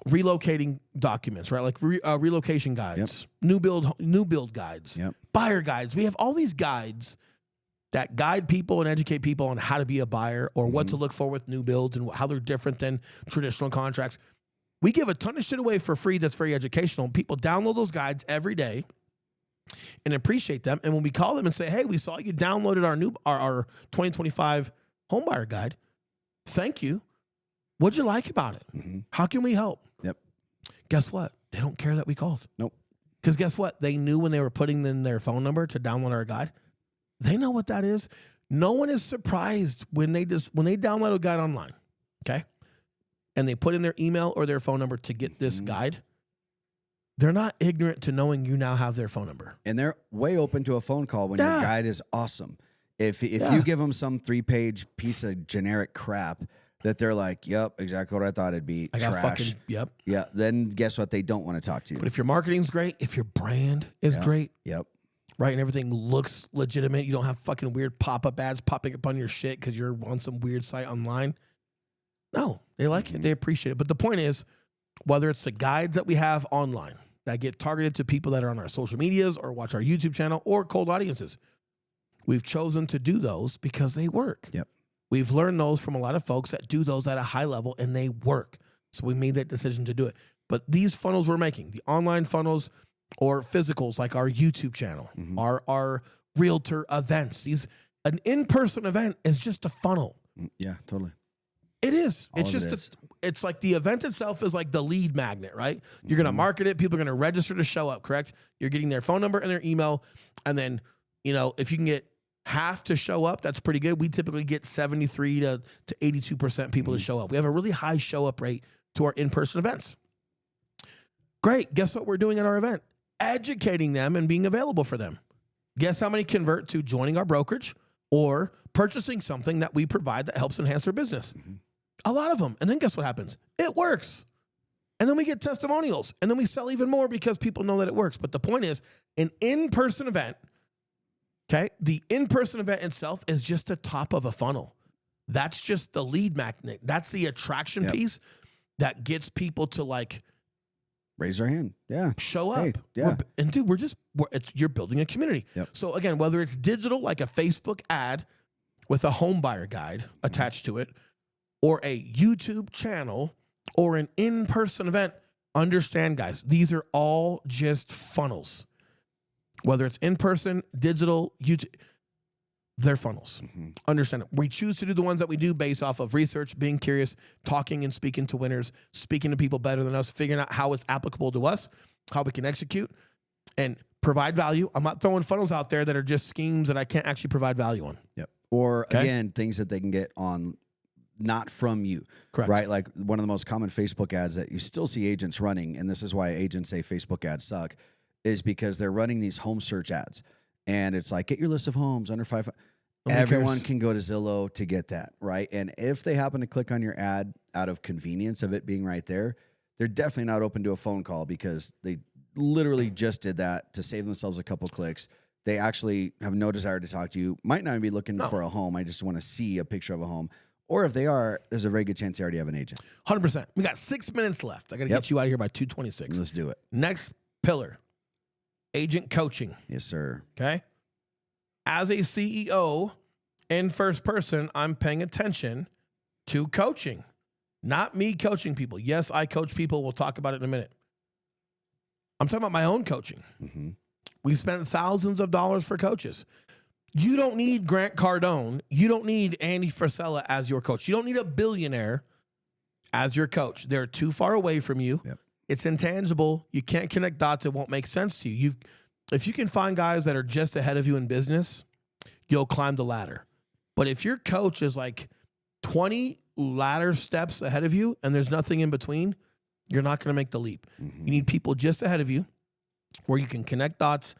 relocating documents, right? Like relocation guides, new build guides, buyer guides. We have all these guides that guide people and educate people on how to be a buyer or what to look for with new builds and how they're different than traditional contracts. We give a ton of shit away for free that's very educational. People download those guides every day and appreciate them. And when we call them and say, hey, we saw you downloaded our 2025 homebuyer guide. Thank you. What'd you like about it? Mm-hmm. How can we help? Yep. Guess what? They don't care that we called. Nope. Because guess what? They knew when they were putting in their phone number to download our guide. They know what that is. No one is surprised when they download a guide online, okay? And they put in their email or their phone number to get this guide. They're not ignorant to knowing you now have their phone number. And they're way open to a phone call when your guide is awesome. If you give them some 3-page piece of generic crap that they're like, yep, exactly what I thought it'd be, trash. Yeah, then guess what? They don't want to talk to you. But if your marketing's great, if your brand is great, right, and everything looks legitimate, you don't have fucking weird pop-up ads popping up on your shit because you're on some weird site online. No, they like it. They appreciate it. But the point is, whether it's the guides that we have online that get targeted to people that are on our social medias or watch our YouTube channel or cold audiences, we've chosen to do those because they work. Yep. We've learned those from a lot of folks that do those at a high level and they work. So we made that decision to do it. But these funnels we're making, the online funnels or physicals like our YouTube channel, our realtor events, an in-person event is just a funnel. Yeah, totally. It is. It's like the event itself is like the lead magnet, right? You're going to market it. People are going to register to show up, correct? You're getting their phone number and their email. And then, if you can get half to show up, that's pretty good. We typically get 73 to 82% people to show up. We have a really high show up rate to our in-person events. Great. Guess what we're doing at our event? Educating them and being available for them. Guess how many convert to joining our brokerage or purchasing something that we provide that helps enhance their business? A lot of them. And then guess what happens? It works. And then we get testimonials. And then we sell even more because people know that it works. But the point is, an in-person event, okay, the in-person event itself is just the top of a funnel. That's just the lead magnet. That's the attraction piece that gets people to like raise their hand. Yeah. Show up. Hey, yeah. And dude, you're building a community. Yep. So again, whether it's digital, like a Facebook ad with a home buyer guide attached to it, or a YouTube channel, or an in-person event, understand, guys, these are all just funnels. Whether it's in-person, digital, YouTube, they're funnels. Understand it. We choose to do the ones that we do based off of research, being curious, talking and speaking to winners, speaking to people better than us, figuring out how it's applicable to us, how we can execute and provide value. I'm not throwing funnels out there that are just schemes that I can't actually provide value on. Yep. Or again, things that they can get on not from you. Correct. Right? Like one of the most common Facebook ads that you still see agents running, and this is why agents say Facebook ads suck, is because they're running these home search ads. And it's like, get your list of homes under 5. Everyone can go to Zillow to get that, right? And if they happen to click on your ad out of convenience of it being right there, they're definitely not open to a phone call because they literally just did that to save themselves a couple clicks. They actually have no desire to talk to you. Might not be looking for a home. I just want to see a picture of a home. Or if they are, there's a very good chance they already have an agent. 100%. We got 6 minutes left. I got to get you out of here by 2:26. Let's do it. Next pillar, agent coaching. Yes, sir. Okay. As a CEO in first person, I'm paying attention to coaching, not me coaching people. Yes, I coach people. We'll talk about it in a minute. I'm talking about my own coaching. We spent thousands of dollars for coaches. You don't need Grant Cardone. You don't need Andy Frisella as your coach. You don't need a billionaire as your coach. They're too far away from you. Yep. It's intangible. You can't connect dots. It won't make sense to you. If you can find guys that are just ahead of you in business, you'll climb the ladder. But if your coach is like 20 ladder steps ahead of you and there's nothing in between, you're not going to make the leap. You need people just ahead of you where you can connect dots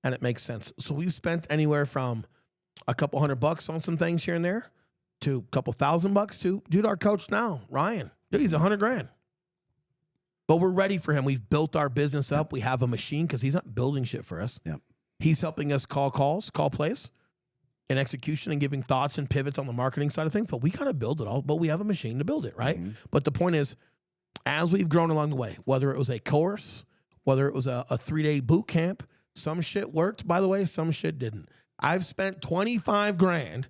and it makes sense. So we've spent anywhere from a couple $100 on some things here and there to a couple $1,000 to, dude, our coach now, Ryan, dude, he's $100,000. But we're ready for him. We've built our business up. We have a machine because he's not building shit for us. Yep. He's helping us call calls, call plays, and execution and giving thoughts and pivots on the marketing side of things. But we got to build it all. But we have a machine to build it, right? But the point is, as we've grown along the way, whether it was a course, whether it was a 3-day boot camp, some shit worked, by the way, some shit didn't. I've spent $25,000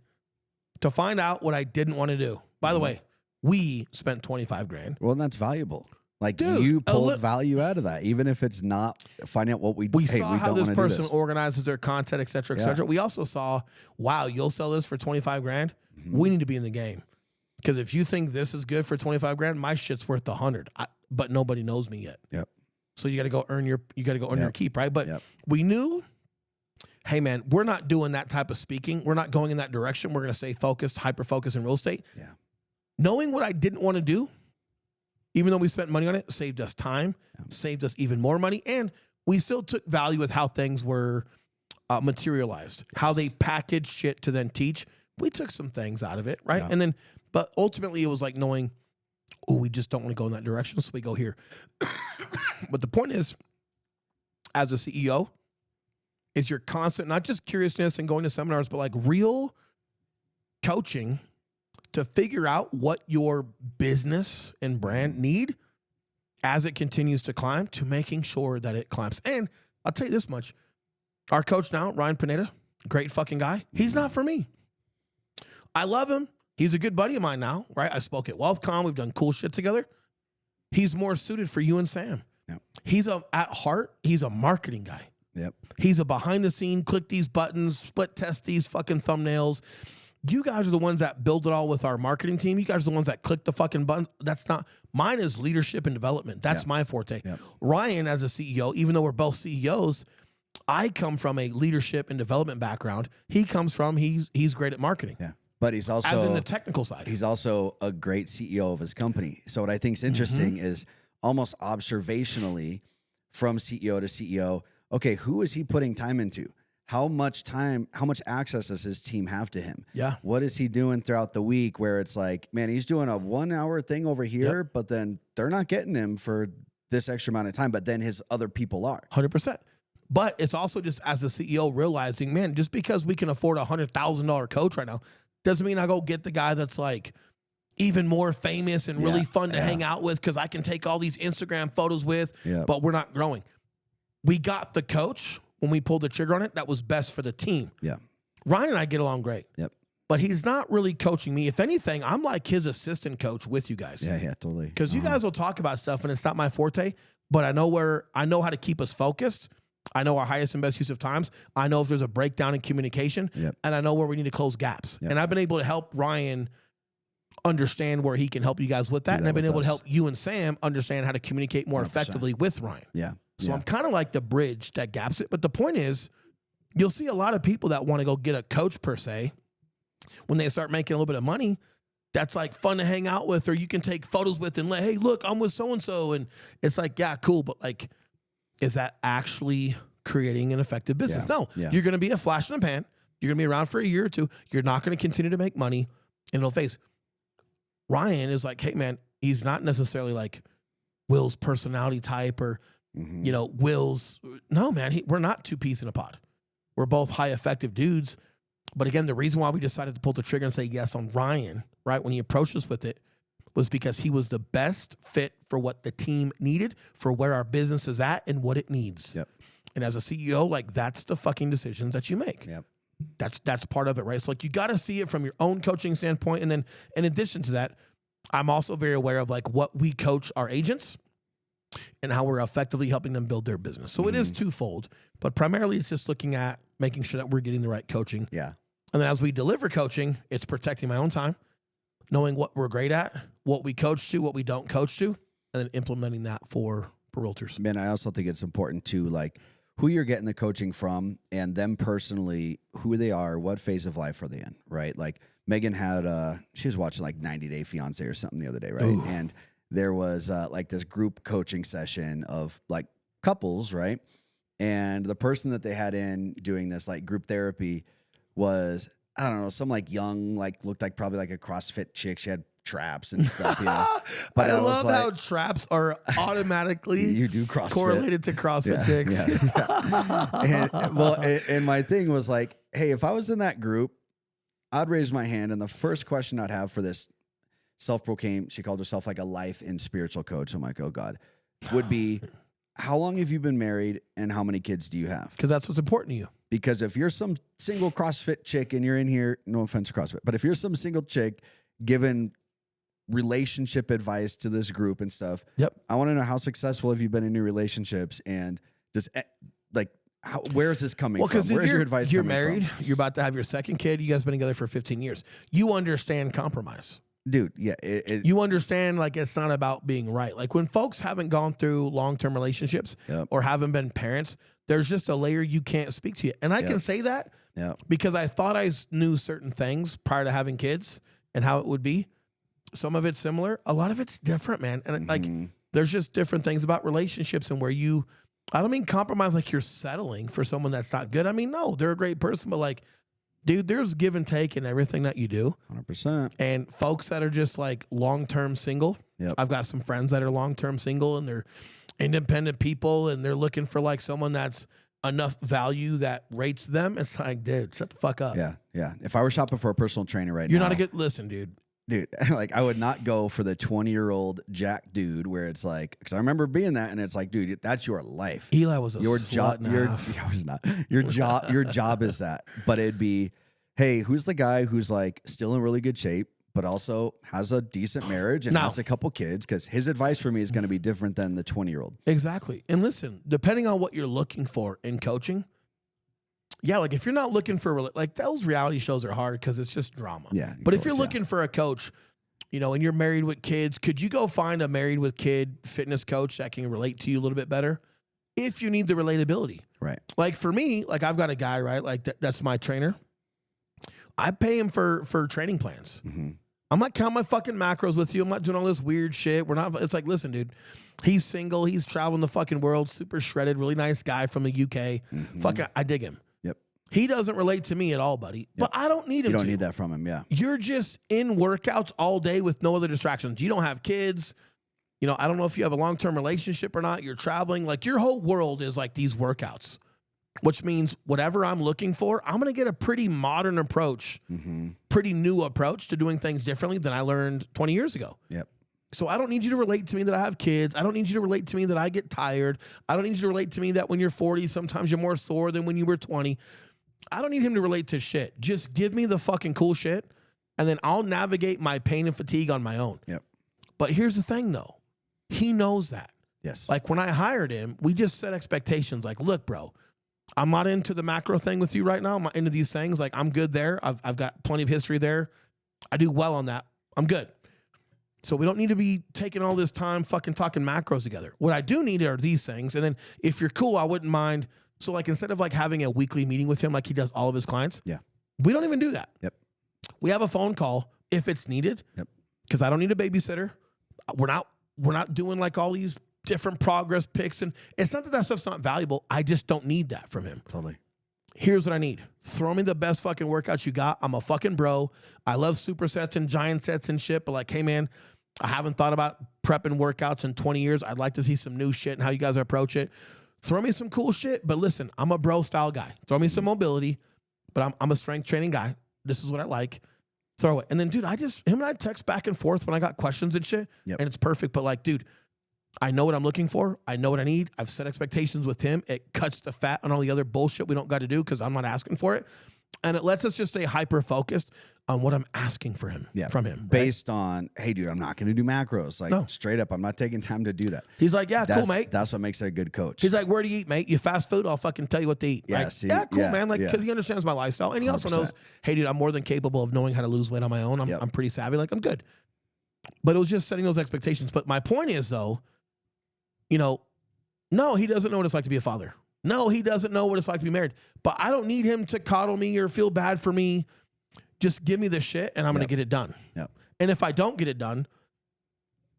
to find out what I didn't want to do. By the way, we spent $25,000. Well, that's valuable. Like, dude, you pulled value out of that, even if it's not finding out what we saw how this person organizes their content, et cetera, et cetera. We also saw, wow, you'll sell this for $25,000. We need to be in the game. Because if you think this is good for $25,000, my shit's worth $100. But nobody knows me yet. Yep. So you got to go earn your your keep, right? But we knew, hey man, we're not doing that type of speaking. We're not going in that direction. We're going to stay focused, hyper focused in real estate. Yeah. Knowing what I didn't want to do, even though we spent money on it, saved us time, saved us even more money, and we still took value with how things were materialized, how they packaged shit to then teach. We took some things out of it, right? And then, but ultimately it was like knowing, oh, we just don't want to go in that direction, so we go here. But the point is, as a CEO, is your constant, not just curiousness and going to seminars, but like real coaching to figure out what your business and brand need as it continues to climb, to making sure that it climbs. And I'll tell you this much. Our coach now, Ryan Pineda, great fucking guy. He's not for me. I love him. He's a good buddy of mine now, right? I spoke at WealthCon. We've done cool shit together. He's more suited for you and Sam. Yep. He's at heart, he's a marketing guy. Yep. He's a behind the scene, click these buttons, split test these fucking thumbnails. You guys are the ones that build it all with our marketing team. You guys are the ones that click the fucking button. That's not, mine is leadership and development. That's my forte. Yep. Ryan, as a CEO, even though we're both CEOs, I come from a leadership and development background. He comes from, he's great at marketing. Yeah. But he's also, as in the technical side, he's also a great CEO of his company. So what I think is interesting is almost observationally from CEO to CEO, okay, who is he putting time into? how much access does his team have to him? Yeah. What is he doing throughout the week where it's like, man, he's doing a 1 hour thing over here, but then they're not getting him for this extra amount of time, but then his other people are. 100%. But it's also just as a CEO realizing, man, just because we can afford a $100,000 coach right now doesn't mean I go get the guy that's like even more famous and really fun to hang out with because I can take all these Instagram photos with, but we're not growing. We got the coach when we pulled the trigger on it that was best for the team. Yeah. Ryan and I get along great. Yep. But he's not really coaching me. If anything, I'm like his assistant coach with you guys. Yeah, totally. Because you guys will talk about stuff and it's not my forte, but I know how to keep us focused. I know our highest and best use of times. I know if there's a breakdown in communication, and I know where we need to close gaps. And I've been able to help Ryan understand where he can help you guys with that. And I've been able to help you and Sam understand how to communicate more 100%. Effectively with Ryan. Yeah. So I'm kind of like the bridge that gaps it. But the point is, you'll see a lot of people that want to go get a coach per se when they start making a little bit of money. That's like fun to hang out with, or you can take photos with and like, hey, look, I'm with so-and-so. And it's like, yeah, cool. But like, is that actually creating an effective business? No. You're going to be a flash in the pan. You're going to be around for a year or two. You're not going to continue to make money. And it'll face. Ryan is like, hey, man, he's not necessarily like Will's personality type or, you know, Will's. No, man, we're not two peas in a pod. We're both high effective dudes. But again, the reason why we decided to pull the trigger and say yes on Ryan, right, when he approached us with it, was because he was the best fit for what the team needed, for where our business is at and what it needs. Yep. And as a CEO, like that's the fucking decisions that you make. Yep. That's part of it, right? So like you got to see it from your own coaching standpoint. And then in addition to that, I'm also very aware of like what we coach our agents and how we're effectively helping them build their business. So it is twofold, but primarily it's just looking at making sure that we're getting the right coaching. Yeah. And then as we deliver coaching, it's protecting my own time, knowing what we're great at, what we coach to, what we don't coach to, and then implementing that for realtors. Man, I also think it's important to like who you're getting the coaching from and them personally, who they are, what phase of life are they in, right? Like Megan had, she was watching like 90 Day Fiance or something the other day, right? Ooh. And there was like this group coaching session of like couples, right? And the person that they had in doing this like group therapy was, I don't know, some like young, like looked like probably like a CrossFit chick. She had traps and stuff, you know. But I love how traps are automatically you do CrossFit. Correlated to CrossFit chicks. Yeah. And my thing was like, hey, if I was in that group, I'd raise my hand, and the first question I'd have for this self-proclaimed, she called herself like a life and spiritual coach. I'm like, oh God, would be, how long have you been married and how many kids do you have? Because that's what's important to you. Because if you're some single CrossFit chick and you're in here, no offense to CrossFit, but if you're some single chick giving relationship advice to this group and stuff, I want to know how successful have you been in your relationships, and does like where is this coming from? Where's your advice? You're married. You're about to have your second kid. You guys have been together for 15 years. You understand compromise. Dude, yeah. You understand, like, it's not about being right. Like, when folks haven't gone through long-term relationships or haven't been parents, there's just a layer you can't speak to yet. And I can say that because I thought I knew certain things prior to having kids and how it would be. Some of it's similar. A lot of it's different, man. And like, there's just different things about relationships and where you, I don't mean compromise like you're settling for someone that's not good. I mean, no, they're a great person, but like, dude, there's give and take in everything that you do. 100%. And folks that are just like long-term single. I've got some friends that are long-term single and they're independent people and they're looking for like someone that's enough value that rates them. It's like, dude, shut the fuck up. Yeah. Yeah. If I were shopping for a personal trainer right now. You're not a good, listen, dude. Dude, like I would not go for the 20-year-old Jack dude where it's like, because I remember being that and it's like, dude, that's your life. Eli was a your job. I was not. Your job is that. But it'd be, hey, who's the guy who's like still in really good shape, but also has a decent marriage and has a couple kids? Because his advice for me is going to be different than the 20-year-old. Exactly. And listen, depending on what you're looking for in coaching, like if you're not looking for, like those reality shows are hard because it's just drama. Yeah. But if you're looking for a coach, you know, and you're married with kids, could you go find a married with kid fitness coach that can relate to you a little bit better if you need the relatability? Right. Like for me, like I've got a guy, right? Like that's my trainer. I pay him for training plans. I'm not counting my fucking macros with you. I'm not doing all this weird shit. We're not, it's like, listen, dude, he's single. He's traveling the fucking world, super shredded, really nice guy from the UK. Fuck, I dig him. He doesn't relate to me at all, buddy. But I don't need him You don't to. need that from him. Yeah. You're just in workouts all day with no other distractions. You don't have kids. You know, I don't know if you have a long-term relationship or not. You're traveling. Like, your whole world is like these workouts, which means whatever I'm looking for, I'm going to get a pretty modern approach, pretty new approach to doing things differently than I learned 20 years ago. Yep. So I don't need you to relate to me that I have kids. I don't need you to relate to me that I get tired. I don't need you to relate to me that when you're 40, sometimes you're more sore than when you were 20. I don't need him to relate to shit. Just give me the fucking cool shit, and then I'll navigate my pain and fatigue on my own. Yep. But here's the thing, though. He knows that. Yes. Like, when I hired him, we just set expectations. Like, look, bro, I'm not into the macro thing with you right now. I'm not into these things. Like, I'm good there. I've got plenty of history there. I do well on that. I'm good. So we don't need to be taking all this time fucking talking macros together. What I do need are these things. And then if you're cool, I wouldn't mind. So, like, instead of like having a weekly meeting with him like he does all of his clients, we don't even do that. Yep. We have a phone call if it's needed. Yep. Because I don't need a babysitter. We're not doing like all these different progress pics, and it's not that stuff's not valuable. I just don't need that from him. Totally. Here's what I need. Throw me the best fucking workouts you got. I'm a fucking bro. I love supersets and giant sets and shit, but like, hey man, I haven't thought about prepping workouts in 20 years. I'd like to see some new shit and how you guys approach it. Throw me some cool shit, but listen, I'm a bro style guy. Throw me some mobility, but I'm a strength training guy. This is what I like. Throw it. And then, dude, him and I text back and forth when I got questions and shit, and it's perfect. But like, dude, I know what I'm looking for. I know what I need. I've set expectations with him. It cuts the fat on all the other bullshit we don't got to do because I'm not asking for it. And it lets us just stay hyper-focused on what I'm asking from him. Based on, hey, dude, I'm not going to do macros. Like, straight up, I'm not taking time to do that. He's like, yeah, cool, mate. That's what makes it a good coach. He's like, where do you eat, mate? You fast food? I'll fucking tell you what to eat. Yeah, right? Yeah, cool, man. Like, because he understands my lifestyle. And he also 100%. knows, hey, dude, I'm more than capable of knowing how to lose weight on my own. I'm pretty savvy. Like, I'm good. But it was just setting those expectations. But my point is, though, you know, no, he doesn't know what it's like to be a father. No, he doesn't know what it's like to be married. But I don't need him to coddle me or feel bad for me. Just give me the shit and I'm going to get it done. Yep. And if I don't get it done,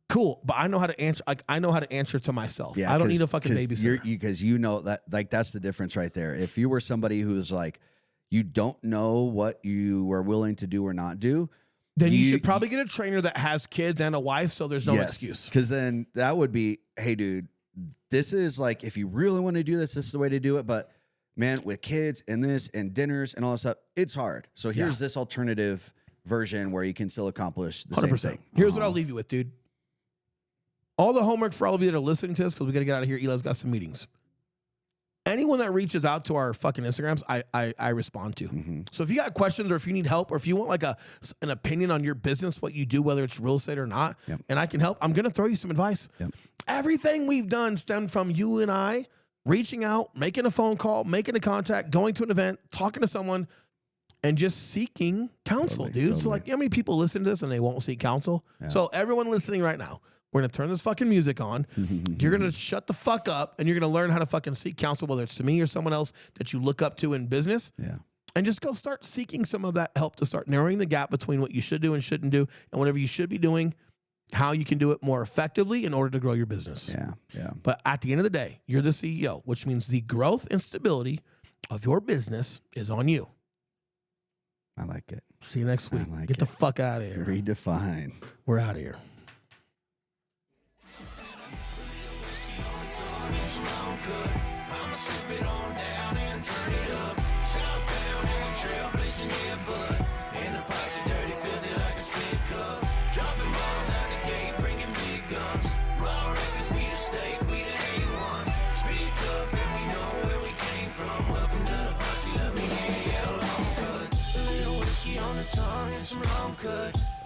cool. But I know how to answer. Like, I know how to answer to myself. I don't need a fucking babysitter. Because you know that, like, that's the difference right there. If you were somebody who's like, you don't know what you are willing to do or not do, then you should probably get a trainer that has kids and a wife, so there's no excuse. Because then that would be, hey, dude, this is like, if you really want to do this, this is the way to do it. But man, with kids and this and dinners and all this stuff, it's hard. So here's this alternative version where you can still accomplish the 100%. Same thing. Here's what I'll leave you with, dude. All the homework for all of you that are listening to this, because we got to get out of here. Eli's got some meetings. Anyone that reaches out to our fucking Instagrams, I respond to. So if you got questions or if you need help or if you want like an opinion on your business, what you do, whether it's real estate or not, and I can help, I'm going to throw you some advice. Everything we've done stemmed from you and I reaching out, making a phone call, making a contact, going to an event, talking to someone, and just seeking counsel, dude. So like, how many people listen to this and they won't seek counsel? So everyone listening right now, we're going to turn this fucking music on. You're going to shut the fuck up and you're going to learn how to fucking seek counsel, whether it's to me or someone else that you look up to in business. And just go start seeking some of that help to start narrowing the gap between what you should do and shouldn't do and whatever you should be doing, how you can do it more effectively in order to grow your business. But at the end of the day, you're the CEO, which means the growth and stability of your business is on you. I like it. See you next week. Get the fuck out of here. Redefine. We're out of here.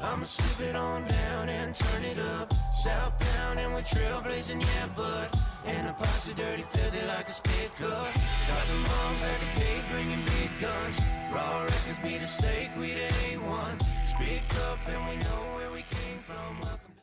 I'ma slip it on down and turn it up. Southbound and we're trailblazing, yeah, bud. And a posse dirty, filthy like a spit cup. Dropping bombs at the gate, bringing big guns. Raw records be the stake, we the A1. Speak up and we know where we came from. Welcome.